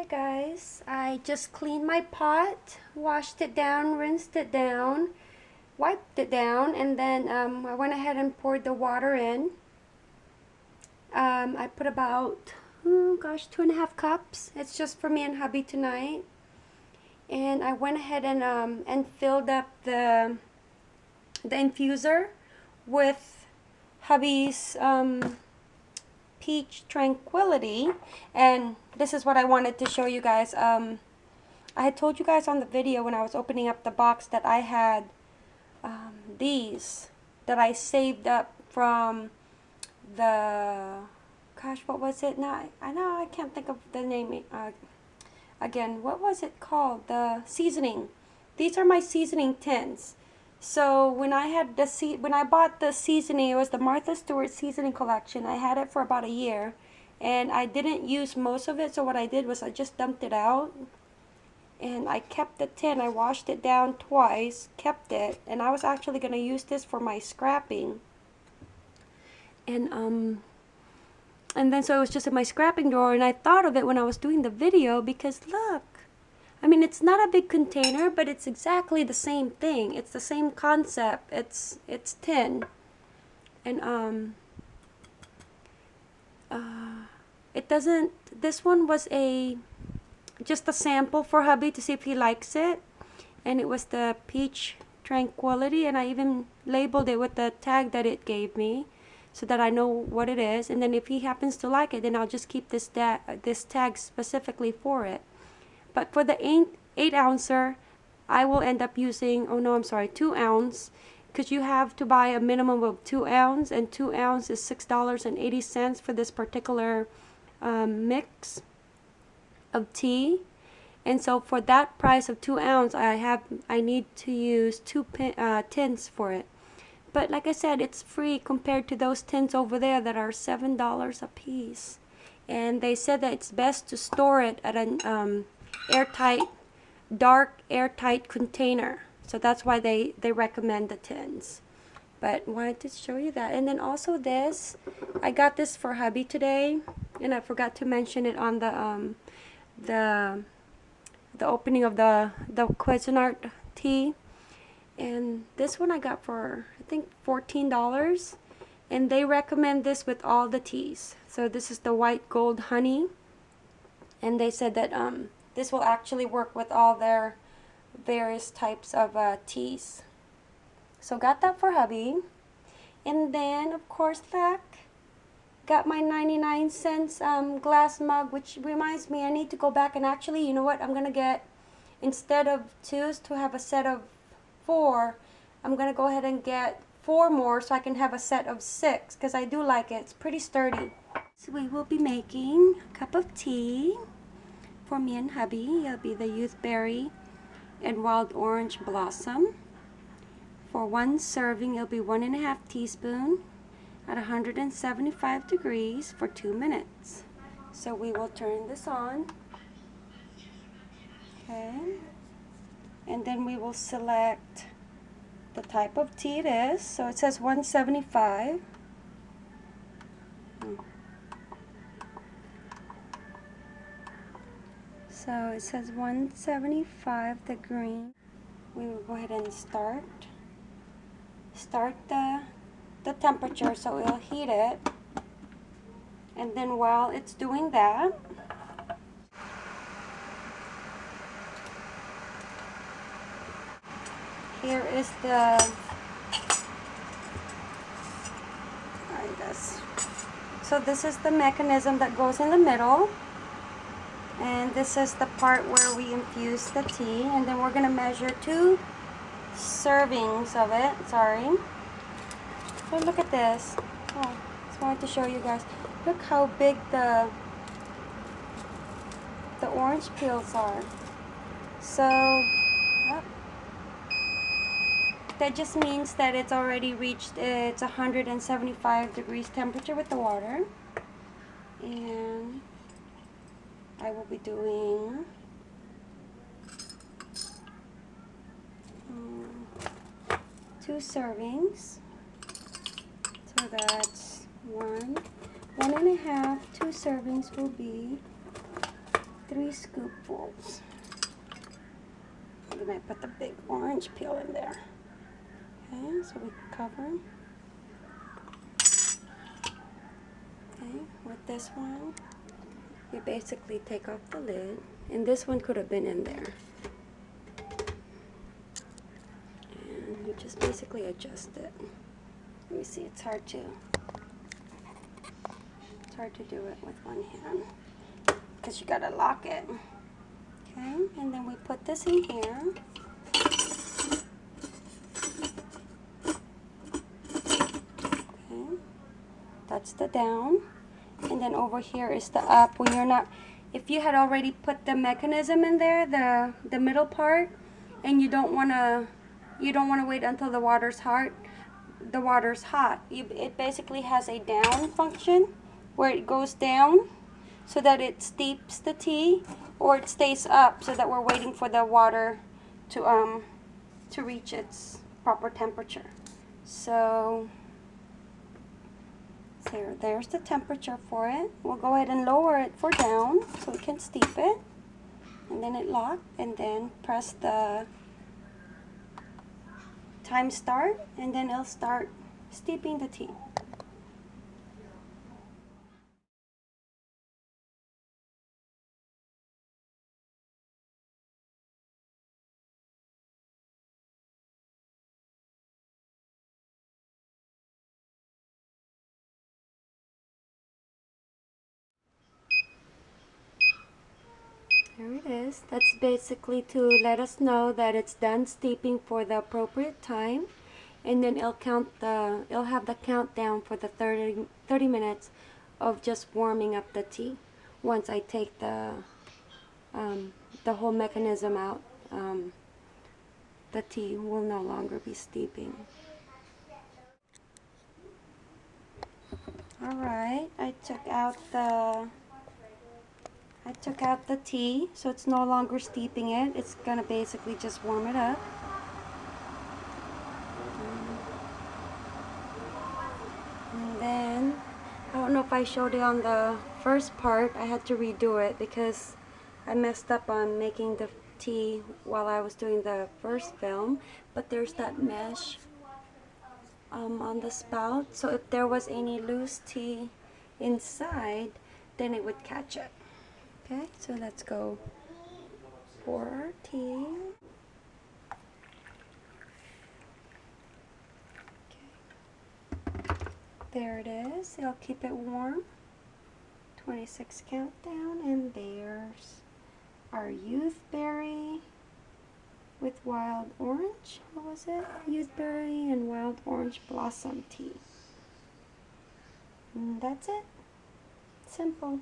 Hi guys, I just cleaned my pot, washed it down, rinsed it down, wiped it down, and then I went ahead and poured the water in. I put about, 2.5 cups. It's just for me and hubby tonight. And I went ahead and filled up the infuser with hubby's Peach Tranquility. And this is what I wanted to show you guys. I had told you guys on the video when I was opening up the box that I had these that I saved up from the, what was it? Now I know I can't think of the name again. What was it called? The seasoning. These are my seasoning tins. So when I bought the seasoning, it was the Martha Stewart seasoning collection. I had it for about a year, and I didn't use most of it. So what I did was I just dumped it out, and I kept the tin. I washed it down twice, kept it, and I was actually going to use this for my scrapping. And then so it was just in my scrapping drawer, and I thought of it when I was doing the video because look. I mean, it's not a big container, but it's exactly the same thing. It's the same concept. It's tin. And it doesn't, this one was just a sample for hubby to see if he likes it. And it was the Peach Tranquility, and I even labeled it with the tag that it gave me so that I know what it is. And then if he happens to like it, then I'll just keep this tag specifically for it. But for the 8-ouncer, I will end up using, 2 ounce, because you have to buy a minimum of 2 ounce, and 2 ounce is $6.80 for this particular mix of tea. And so for that price of 2 ounce, I need to use 2 tins for it. But like I said, it's free compared to those tins over there that are $7 a piece. And they said that it's best to store it at an dark airtight container. So that's why they recommend the tins. But wanted to show you that. And then also this, I got this for hubby today, and I forgot to mention it on the opening of the Cuisinart tea. And this one I got for I think $14, and they recommend this with all the teas. So this is the white gold honey, and they said that this will actually work with all their various types of teas. So got that for hubby. And then, of course, got my 99-cent glass mug, which reminds me I need to go back and actually, you know what, I'm going to get, instead of 2s to have a set of 4, I'm going to go ahead and get 4 more so I can have a set of 6, because I do like it. It's pretty sturdy. So we will be making a cup of tea for me and hubby. It'll be the youth berry and wild orange blossom. For 1 serving, it'll be 1.5 teaspoons at 175 degrees for 2 minutes. So we will turn this on. Okay. And then we will select the type of tea it is. So it says 175. So it says 175, the green. We will go ahead and start the temperature so it'll heat it. And then while it's doing that, here is so this is the mechanism that goes in the middle. And this is the part where we infuse the tea, and then we're going to measure 2 servings of it. Sorry. So look at this. Oh, just wanted to show you guys. Look how big the orange peels are. So that just means that it's already reached its 175 degrees temperature with the water. And I will be doing 2 servings. So that's 1, 1.5, 2 servings will be 3 scoopfuls. And then I put the big orange peel in there. Okay, so we cover. Okay, with this one, you basically take off the lid, and this one could have been in there. And you just basically adjust it. Let me see, it's hard to do it with one hand because you gotta lock it. Okay, and then we put this in here. Okay, that's the down, and then over here is the up. When you're not, if you had already put the mechanism in there, the middle part, and you don't wanna wait until the water's hot. It basically has a down function where it goes down so that it steeps the tea, or it stays up so that we're waiting for the water to reach its proper temperature. So there's the temperature for it. We'll go ahead and lower it for down so we can steep it, and then it locked, and then press the time start, and then it'll start steeping the tea. There it is. That's basically to let us know that it's done steeping for the appropriate time, and then it'll have the countdown for the 30 minutes of just warming up the tea. Once I take the whole mechanism out, the tea will no longer be steeping. All right, I took out the tea, so it's no longer steeping it. It's gonna basically just warm it up. And then, I don't know if I showed it on the first part. I had to redo it because I messed up on making the tea while I was doing the first film. But there's that mesh on the spout, so if there was any loose tea inside, then it would catch it. Okay, so let's go pour our tea. Okay. There it is. It'll keep it warm. 26 countdown, and there's our youthberry with wild orange. What was it? Youthberry and wild orange blossom tea. And that's it. Simple.